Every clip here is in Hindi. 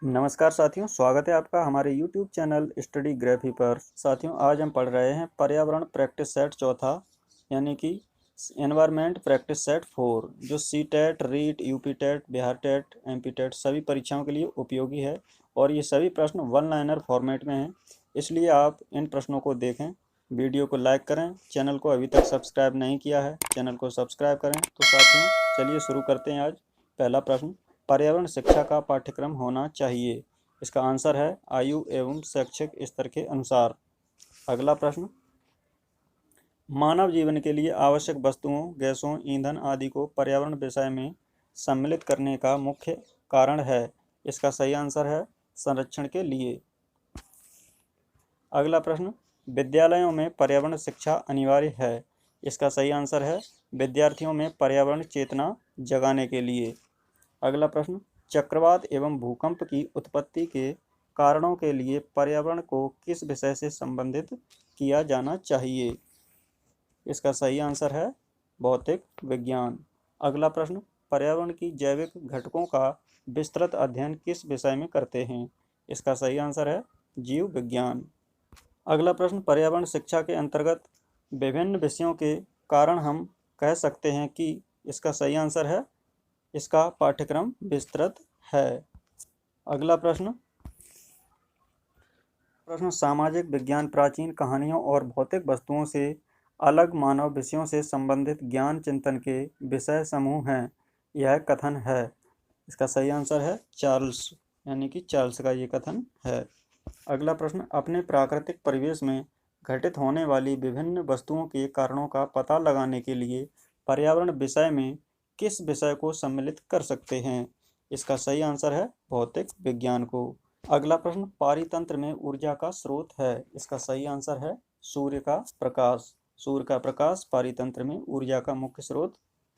नमस्कार साथियों, स्वागत है आपका हमारे YouTube चैनल स्टडी ग्राफी पर। साथियों, आज हम पढ़ रहे हैं पर्यावरण प्रैक्टिस सेट चौथा, यानी कि एनवायरनमेंट प्रैक्टिस सेट 4, जो C TET, REET, UP TET, Bihar TET, MP TET सभी परीक्षाओं के लिए उपयोगी है। और ये सभी प्रश्न वन लाइनर फॉर्मेट में हैं, इसलिए आप इन प्रश्नों को देखें। वीडियो को लाइक करें। चैनल को अभी तक सब्सक्राइब नहीं किया है, चैनल को सब्सक्राइब करें। तो साथियों, चलिए शुरू करते हैं। आज पहला प्रश्न, पर्यावरण शिक्षा का पाठ्यक्रम होना चाहिए। इसका आंसर है आयु एवं शैक्षिक स्तर के अनुसार। अगला प्रश्न, मानव जीवन के लिए आवश्यक वस्तुओं, गैसों, ईंधन आदि को पर्यावरण विषय में सम्मिलित करने का मुख्य कारण है। इसका सही आंसर है संरक्षण के लिए। अगला प्रश्न, विद्यालयों में पर्यावरण शिक्षा अनिवार्य है। इसका सही आंसर है विद्यार्थियों में पर्यावरण चेतना जगाने के लिए। अगला प्रश्न, चक्रवात एवं भूकंप की उत्पत्ति के कारणों के लिए पर्यावरण को किस विषय से संबंधित किया जाना चाहिए। इसका सही आंसर है भौतिक विज्ञान। अगला प्रश्न, पर्यावरण की जैविक घटकों का विस्तृत अध्ययन किस विषय में करते हैं। इसका सही आंसर है जीव विज्ञान। अगला प्रश्न, पर्यावरण शिक्षा के अंतर्गत विभिन्न विषयों के कारण हम कह सकते हैं कि। इसका सही आंसर है इसका पाठ्यक्रम विस्तृत है। अगला प्रश्न, सामाजिक विज्ञान प्राचीन कहानियों और भौतिक वस्तुओं से अलग मानव विषयों से संबंधित ज्ञान चिंतन के विषय समूह हैं। यह कथन है। इसका सही आंसर है चार्ल्स, यानी कि चार्ल्स का ये कथन है। अगला प्रश्न, अपने प्राकृतिक परिवेश में घटित होने वाली विभिन्न वस्तुओं के कारणों का पता लगाने के लिए पर्यावरण विषय में किस विषय को सम्मिलित कर सकते हैं। इसका सही आंसर है भौतिक विज्ञान को। अगला प्रश्न, पारितंत्र में ऊर्जा का स्रोत है। इसका सही आंसर है सूर्य का प्रकाश। सूर्य का प्रकाश पारितंत्र में ऊर्जा का मुख्य स्रोत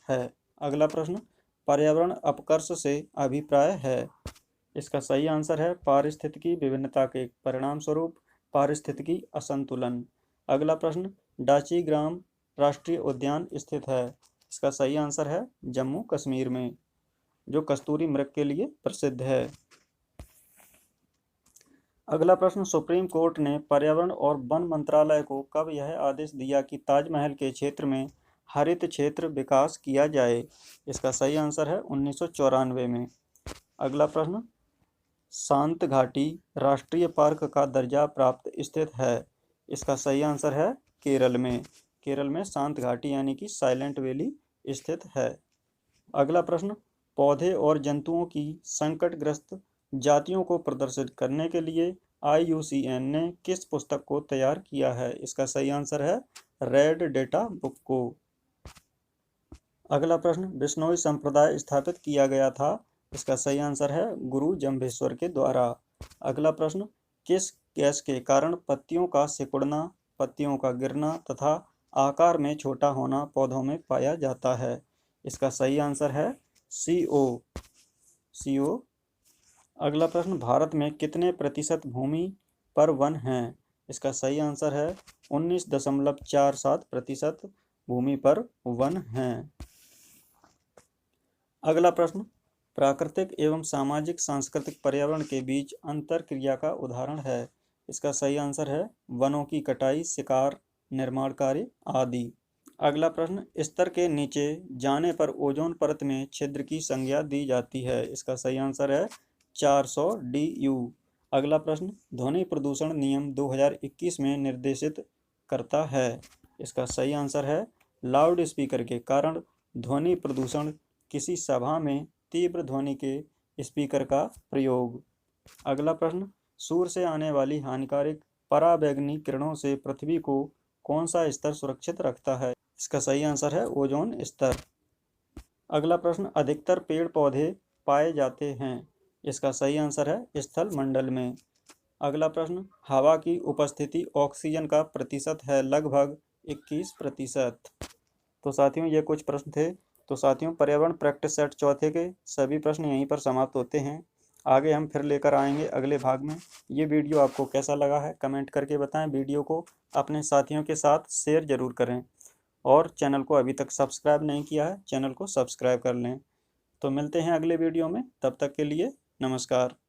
है। अगला प्रश्न, पर्यावरण अपकर्ष से अभिप्राय है। इसका सही आंसर है पारिस्थितिकी विभिन्नता के परिणाम स्वरूप पारिस्थितिकी असंतुलन। अगला प्रश्न, डाची ग्राम राष्ट्रीय उद्यान स्थित है। इसका सही आंसर है जम्मू कश्मीर में, जो कस्तूरी मृग के लिए प्रसिद्ध है। अगला प्रश्न, सुप्रीम कोर्ट ने पर्यावरण और वन मंत्रालय को कब यह आदेश दिया कि ताजमहल के क्षेत्र में हरित क्षेत्र विकास किया जाए। इसका सही आंसर है 1994 में। अगला प्रश्न, शांत घाटी राष्ट्रीय पार्क का दर्जा प्राप्त स्थित है। इसका सही आंसर है केरल में। केरल में शांत घाटी यानी कि साइलेंट वैली स्थित है। अगला प्रश्न, पौधे और जंतुओं की संकटग्रस्त जातियों को प्रदर्शित करने के लिए IUCN ने किस पुस्तक को तैयार किया है। इसका सही आंसर है रेड डेटा बुक को। अगला प्रश्न, बिश्नोई संप्रदाय स्थापित किया गया था। इसका सही आंसर है गुरु जम्भेश्वर के द्वारा। अगला प्रश्न, किस गैस के कारण पत्तियों का सिकुड़ना, पत्तियों का गिरना तथा आकार में छोटा होना पौधों में पाया जाता है। इसका सही आंसर है CO। अगला प्रश्न, भारत में कितने प्रतिशत भूमि पर वन हैं। इसका सही आंसर है 19.47% भूमि पर वन हैं। अगला प्रश्न, प्राकृतिक एवं सामाजिक सांस्कृतिक पर्यावरण के बीच अंतर क्रिया का उदाहरण है। इसका सही आंसर है वनों की कटाई, शिकार, निर्माण कार्य आदि। अगला प्रश्न, स्तर के नीचे जाने पर ओजोन परत में छिद्र की संज्ञा दी जाती है। इसका सही आंसर है 400 DU। अगला प्रश्न, ध्वनि प्रदूषण नियम 2021 में निर्देशित करता है। इसका सही आंसर है लाउड स्पीकर के कारण ध्वनि प्रदूषण, किसी सभा में तीव्र ध्वनि के स्पीकर का प्रयोग। अगला प्रश्न, सूर्य से आने वाली हानिकारक पराबैंगनी किरणों से पृथ्वी को कौन सा स्तर सुरक्षित रखता है। इसका सही आंसर है ओजोन स्तर। अगला प्रश्न, अधिकतर पेड़ पौधे पाए जाते हैं। इसका सही आंसर है स्थल मंडल में। अगला प्रश्न, हवा की उपस्थिति ऑक्सीजन का प्रतिशत है लगभग 21%। तो साथियों, ये कुछ प्रश्न थे। तो साथियों, पर्यावरण प्रैक्टिस सेट चौथे के सभी प्रश्न यहीं पर समाप्त होते हैं। आगे हम फिर लेकर आएंगे अगले भाग में। ये वीडियो आपको कैसा लगा है कमेंट करके बताएं। वीडियो को अपने साथियों के साथ शेयर जरूर करें, और चैनल को अभी तक सब्सक्राइब नहीं किया है, चैनल को सब्सक्राइब कर लें। तो मिलते हैं अगले वीडियो में, तब तक के लिए नमस्कार।